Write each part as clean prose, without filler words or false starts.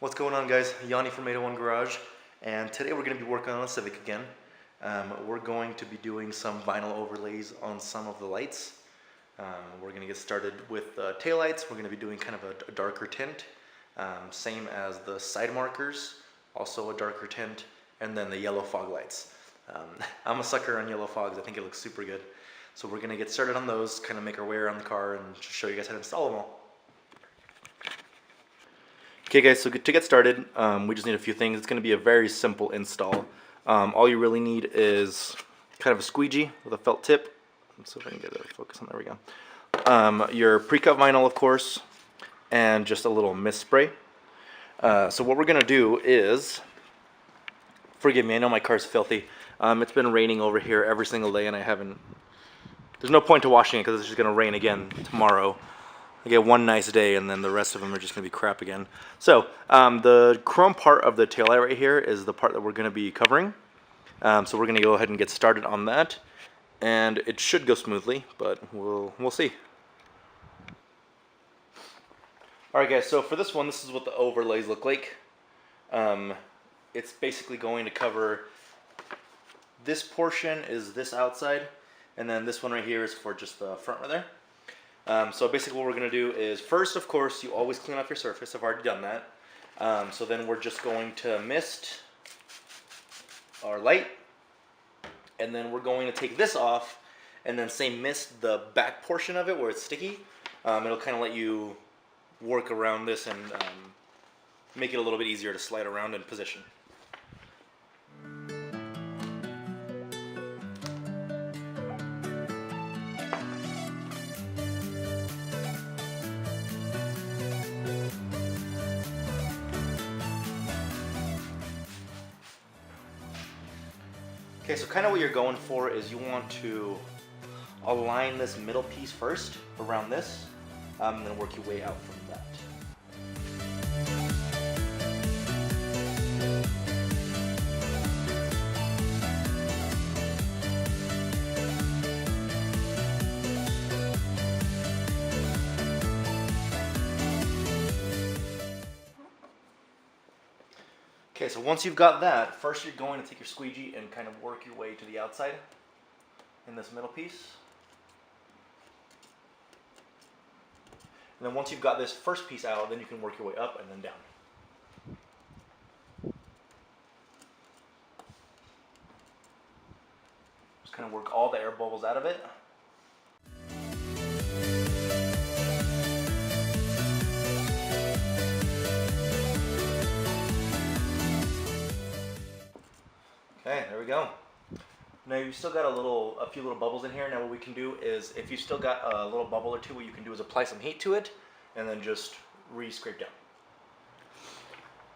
What's going on, guys? Yanni from 801 Garage, and today we're going to be working on a Civic again. We're going to be doing some vinyl overlays on some of the lights. We're going to get started with taillights. We're going to be doing kind of a darker tint, same as the side markers, also a darker tint, and then the yellow fog lights. I'm a sucker on yellow fogs. I think it looks super good. So we're going to get started on those, kind of make our way around the car and show you guys how to install them all. Okay guys, so to get started, we just need a few things. It's going to be a very simple install. All you really need is kind of a squeegee with a felt tip. Let's see if I can get it focus on. There we go. Your pre-cut vinyl, of course, and just a little mist spray. So what we're going to do is, forgive me, I know my car's filthy. It's been raining over here every single day, and there's no point to washing it because it's just going to rain again tomorrow. I get one nice day, and then the rest of them are just going to be crap again. So the chrome part of the taillight right here is the part that we're going to be covering. So we're going to go ahead and get started on that, and it should go smoothly, but we'll see. All right, guys. So for this one, this is what the overlays look like. It's basically going to cover this portion is this outside, and then this one right here is for just the front right there. So basically what we're going to do is, first, of course, you always clean off your surface. I've already done that. So then we're just going to mist our light, and then we're going to take this off, and then mist the back portion of it where it's sticky. It'll kind of let you work around this and make it a little bit easier to slide around and position. Okay, so kind of what you're going for is you want to align this middle piece first around this, and then work your way out from that. Okay, so once you've got that, first you're going to take your squeegee and kind of work your way to the outside in this middle piece. And then once you've got this first piece out, then you can work your way up and then down. Just kind of work all the air bubbles out of it. Okay, there we go. Now you've still got a few little bubbles in here. Now what we can do is, if you still got a little bubble or two, what you can do is apply some heat to it and then just re-scrape down.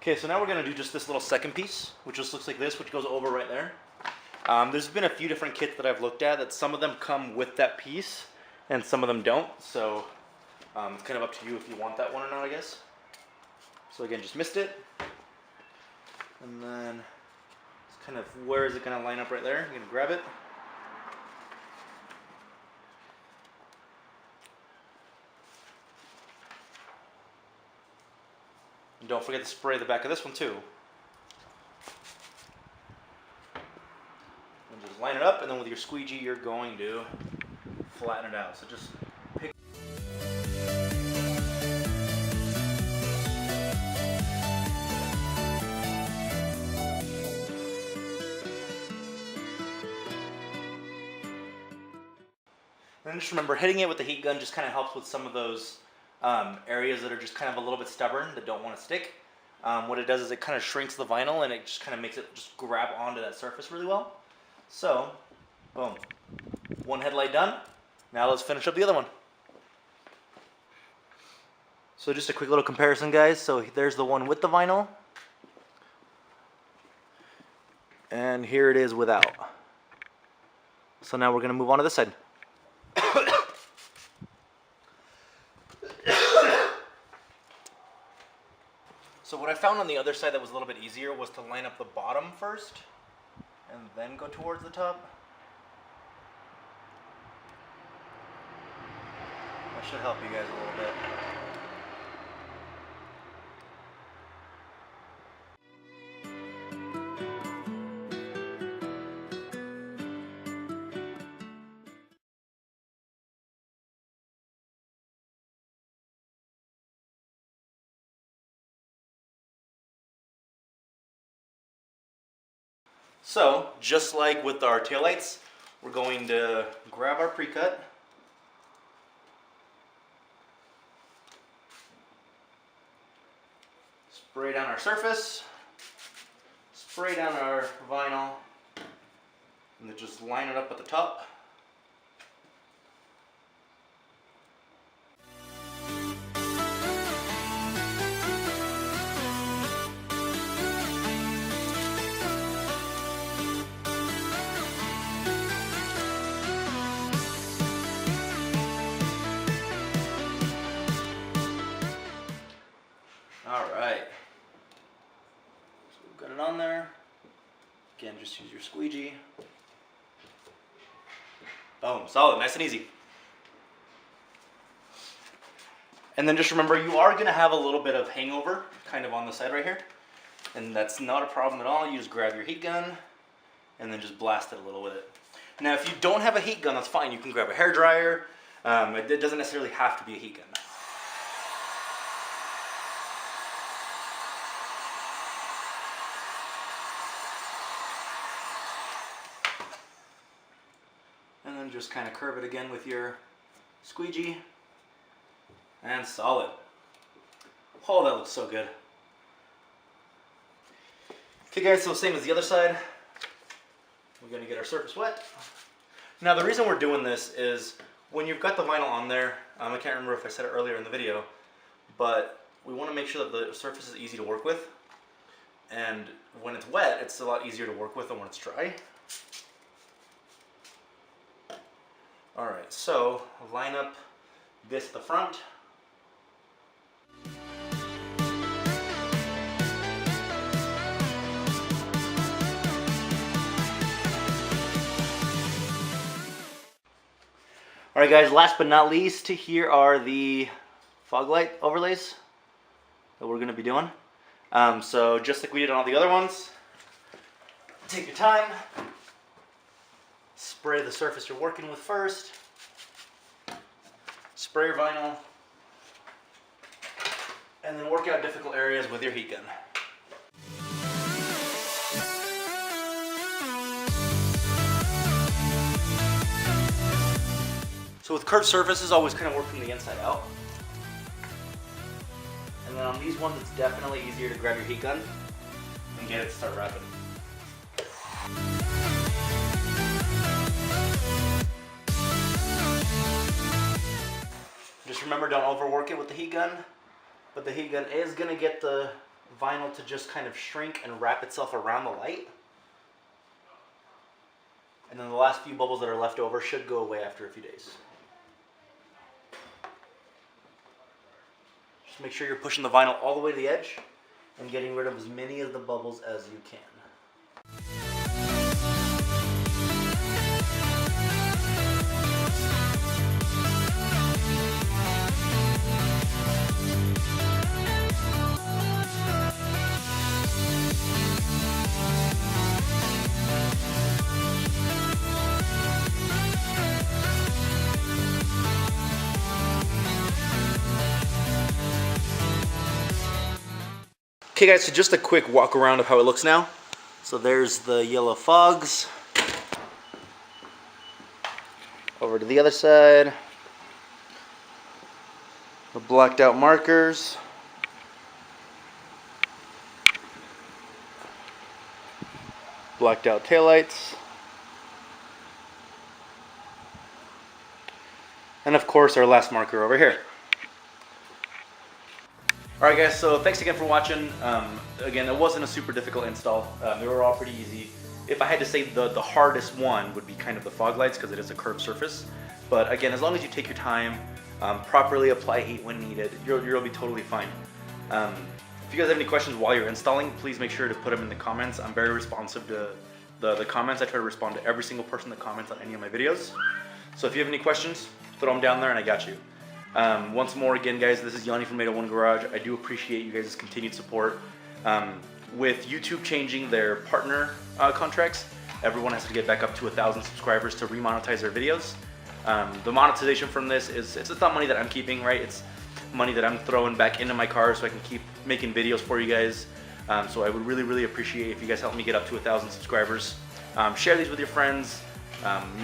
Okay, so now we're going to do just this little second piece, which just looks like this, which goes over right there. There's been a few different kits that I've looked at that some of them come with that piece and some of them don't. So it's kind of up to you if you want that one or not, I guess. So again, just mist it. And then kind of, where is it going to line up right there? I'm going to grab it. And don't forget to spray the back of this one too. And just line it up, and then with your squeegee you're going to flatten it out. So just pick. And just remember, hitting it with the heat gun just kind of helps with some of those areas that are just kind of a little bit stubborn, that don't want to stick. What it does is it kind of shrinks the vinyl, and it just kind of makes it just grab onto that surface really well. So, boom. One headlight done. Now let's finish up the other one. So just a quick little comparison, guys. So there's the one with the vinyl. And here it is without. So now we're going to move on to this side. So what I found on the other side that was a little bit easier was to line up the bottom first and then go towards the top. That should help you guys a little bit. So, just like with our taillights, we're going to grab our pre-cut. Spray down our surface. Spray down our vinyl. And then just line it up at the top. Alright, so we've got it on there. Again, just use your squeegee. Boom, solid, nice and easy. And then just remember, you are going to have a little bit of hangover kind of on the side right here. And that's not a problem at all. You just grab your heat gun and then just blast it a little with it. Now, if you don't have a heat gun, that's fine. You can grab a hair dryer. It doesn't necessarily have to be a heat gun. And then just kind of curve it again with your squeegee. And solid. Oh, that looks so good. Okay guys, so same as the other side. We're going to get our surface wet. Now the reason we're doing this is when you've got the vinyl on there, I can't remember if I said it earlier in the video, but we want to make sure that the surface is easy to work with. And when it's wet, it's a lot easier to work with than when it's dry. Alright, so line up this at the front. Alright guys, last but not least, here are the fog light overlays that we're going to be doing. So just like we did on all the other ones, take your time. Spray the surface you're working with first. Spray your vinyl. And then work out difficult areas with your heat gun. So with curved surfaces, always kind of work from the inside out. And then on these ones, it's definitely easier to grab your heat gun and get it to start wrapping. Just remember, don't overwork it with the heat gun, but the heat gun is going to get the vinyl to just kind of shrink and wrap itself around the light. And then the last few bubbles that are left over should go away after a few days. Just make sure you're pushing the vinyl all the way to the edge and getting rid of as many of the bubbles as you can. Okay guys, so just a quick walk around of how it looks now. So there's the yellow fogs. Over to the other side. The blacked out markers. Blacked out taillights. And of course our last marker over here. Alright guys, so thanks again for watching. Again, it wasn't a super difficult install. They were all pretty easy. If I had to say the hardest one would be kind of the fog lights because it is a curved surface. But again, as long as you take your time, properly apply heat when needed, you'll be totally fine. If you guys have any questions while you're installing, please make sure to put them in the comments. I'm very responsive to the comments. I try to respond to every single person that comments on any of my videos. So if you have any questions, throw them down there and I got you. Once more again guys, this is Yanni from 801 Garage. I do appreciate you guys' continued support. With YouTube changing their partner contracts, everyone has to get back up to 1,000 subscribers to remonetize their videos. The monetization from this it's not money that I'm keeping, right? It's money that I'm throwing back into my car so I can keep making videos for you guys. So I would really appreciate if you guys help me get up to 1,000 subscribers. Share these with your friends.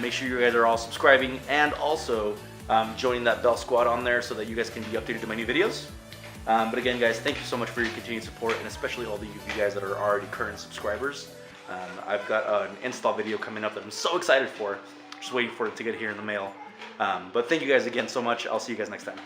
Make sure you guys are all subscribing and also joining that bell squad on there so that you guys can be updated to my new videos. But again, guys, thank you so much for your continued support, and especially all of you guys that are already current subscribers. I've got an install video coming up that I'm so excited for. Just waiting for it to get here in the mail. But thank you guys again so much. I'll see you guys next time.